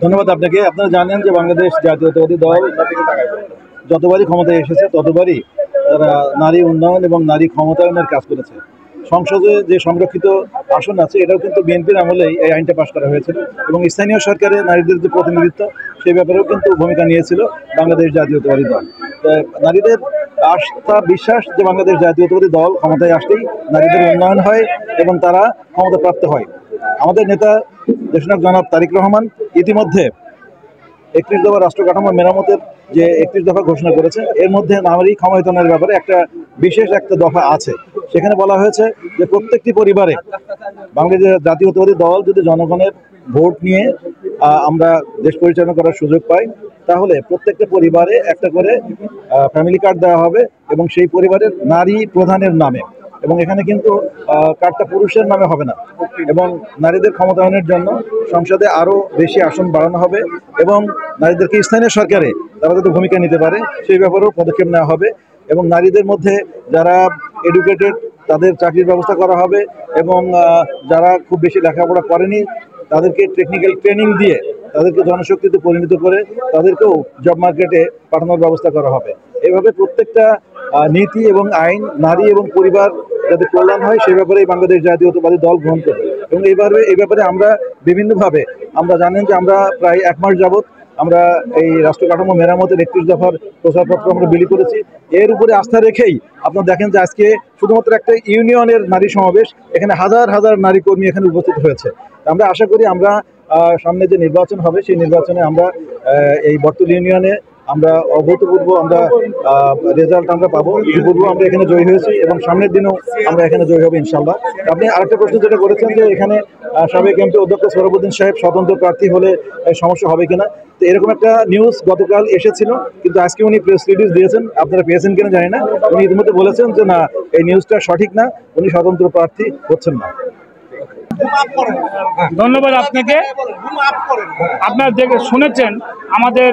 ধন্যবাদ আপনাকে। আপনারা জানেন যে বাংলাদেশ জাতীয়তাবাদী দল যতবারই ক্ষমতায় এসেছে ততবারই তারা নারী উন্নয়ন এবং নারী ক্ষমতায়নের কাজ করেছে। সংসদে যে সংরক্ষিত আসন আছে এটাও কিন্তু বিএনপির আমলেই এই আইনটা পাশ করা হয়েছিল এবং স্থানীয় সরকারে নারীদের যে প্রতিনিধিত্ব সেই ব্যাপারেও কিন্তু ভূমিকা নিয়েছিল বাংলাদেশ জাতীয়তাবাদী দল। নারীদের আস্থা বিশ্বাস যে বাংলাদেশ জাতীয়তাবাদী দল ক্ষমতায় আসলেই নারীদের উন্নয়ন হয় এবং তারা ক্ষমতাপ্রাপ্ত হয়। আমাদের নেতা দেশনায়ক জনাব তারেক রহমান ইতিমধ্যে 31 দফা রাষ্ট্র কাঠামো মেরামতের যে 31 দফা ঘোষণা করেছে এর মধ্যে নারী ক্ষমতায়নের ব্যাপারে বিশেষ একটা দফা আছে। সেখানে বলা হয়েছে যে প্রত্যেকটি পরিবারে বাংলাদেশ জাতীয়তাবাদী দল যদি জনগণের ভোট নিয়ে আমরা দেশ পরিচালনা করার সুযোগ পাই তাহলে প্রত্যেকটা পরিবারে একটা করে ফ্যামিলি কার্ড দেওয়া হবে এবং সেই পরিবারের নারী প্রধানের নামে, এবং এখানে কিন্তু কার্ডটা পুরুষের নামে হবে না, এবং নারীদের ক্ষমতায়নের জন্য সংসদে আরও বেশি আসন বাড়ানো হবে এবং নারীদেরকে স্থানীয় সরকারে তারা যাতে ভূমিকা নিতে পারে সেই ব্যাপারেও পদক্ষেপ নেওয়া হবে এবং নারীদের মধ্যে যারা এডুকেটেড তাদের চাকরির ব্যবস্থা করা হবে এবং যারা খুব বেশি লেখাপড়া করেনি তাদেরকে টেকনিক্যাল ট্রেনিং দিয়ে তাদেরকে জনশক্তিতে পরিণত করে তাদেরকেও জব মার্কেটে পাঠানোর ব্যবস্থা করা হবে। এইভাবে প্রত্যেকটা নীতি এবং আইন নারী এবং পরিবার যাতে কল্যাণ হয় সেই ব্যাপারে বাংলাদেশ জাতীয়তাবাদী দল গ্রহণ করবে এবং এই ব্যাপারে আমরা বিভিন্নভাবে আমরা জানেন যে আমরা প্রায় 1 মাস যাবৎ আমরা এই রাষ্ট্র কাঠামো মেরামতের 31 দফার প্রচারপত্র আমরা বিলি করেছি। এর উপরে আস্থা রেখেই আপনারা দেখেন যে আজকে শুধুমাত্র একটা ইউনিয়নের নারী সমাবেশ, এখানে হাজার হাজার নারী কর্মী এখানে উপস্থিত হয়েছে। আমরা আশা করি আমরা সামনে যে নির্বাচন হবে সেই নির্বাচনে আমরা এই বর্তল ইউনিয়নে আমরা অভূতপূর্ব আমরা রেজাল্ট আমরা পাবো। ইতিপূর্ব আমরা এখানে জয়ী হয়েছি এবং সামনের দিনেও আমরা এখানে জয়ী হবো ইনশাল্লাহ। আপনি আরেকটা প্রশ্ন যেটা করেছেন যে এখানে সাবেক এমপি অধ্যক্ষ সরবুদ্দিন সাহেব স্বতন্ত্র প্রার্থী হলে সমস্যা হবে কিনা, তো এরকম একটা নিউজ গতকাল এসেছিল, কিন্তু আজকে উনি প্রেস রিলিজ দিয়েছেন, আপনারা পেয়েছেন কিনা জানি না। উনি ইতিমধ্যে বলেছেন যে না, এই নিউজটা সঠিক না, উনি স্বতন্ত্র প্রার্থী হচ্ছেন না। ধন্যবাদ আপনাকে। আপনারা শুনেছেন আমাদের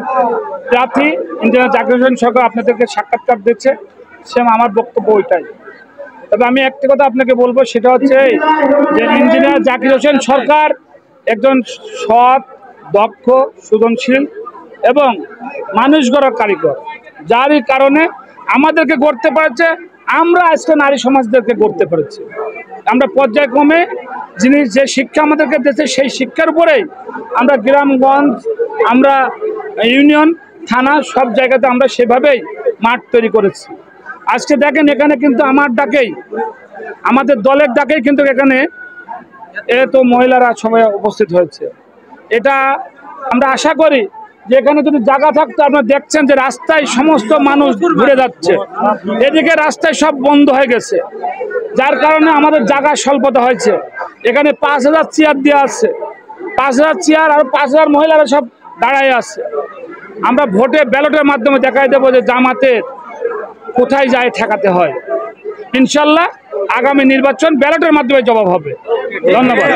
প্রার্থী ইঞ্জিনিয়ার জাকির হোসেন সরকার আপনাদেরকে সাক্ষাৎকার দিচ্ছে, সেম আমার বক্তব্য ওইটাই। তবে আমি একটা কথা আপনাকে বলবো, সেটা হচ্ছে যে ইঞ্জিনিয়ার জাকির হোসেন সরকার একজন সৎ, দক্ষ, সৃজনশীল এবং মানুষ গড়ার কারিগর, যারই কারণে আমাদেরকে গড়তে পেরেছে। আমরা আজকে নারী সমাজদেরকে গড়তে পেরেছি। আমরা পর্যায়ক্রমে যে শিক্ষা আমাদেরকে দিয়েছে সেই শিক্ষার উপরেই আমরা গ্রামগঞ্জ, আমরা ইউনিয়ন, থানা সব জায়গাতে আমরা সেভাবেই মাঠ তৈরি করেছি। আজকে দেখেন এখানে কিন্তু আমার ডাকেই, আমাদের দলের ডাকেই কিন্তু এখানে তো মহিলারা সবাই উপস্থিত হয়েছে। এটা আমরা আশা করি যে এখানে যদি জায়গা থাকতো, আপনারা দেখছেন যে রাস্তায় সমস্ত মানুষ ঘুরে যাচ্ছে, এদিকে রাস্তায় সব বন্ধ হয়ে গেছে, যার কারণে আমাদের জায়গা স্বল্পতা হয়েছে। এখানে 5000 চেয়ার দেওয়া আছে, 5000 চেয়ার আর 5000 মহিলারা সব দাঁড়ায় আছে। আমরা ভোটে ব্যালটের মাধ্যমে দেখাই দেবো যে জামাতের কোথায় যায় ঠেকাতে হয়। ইনশাল্লাহ আগামী নির্বাচন ব্যালটের মাধ্যমে জবাব হবে। ধন্যবাদ।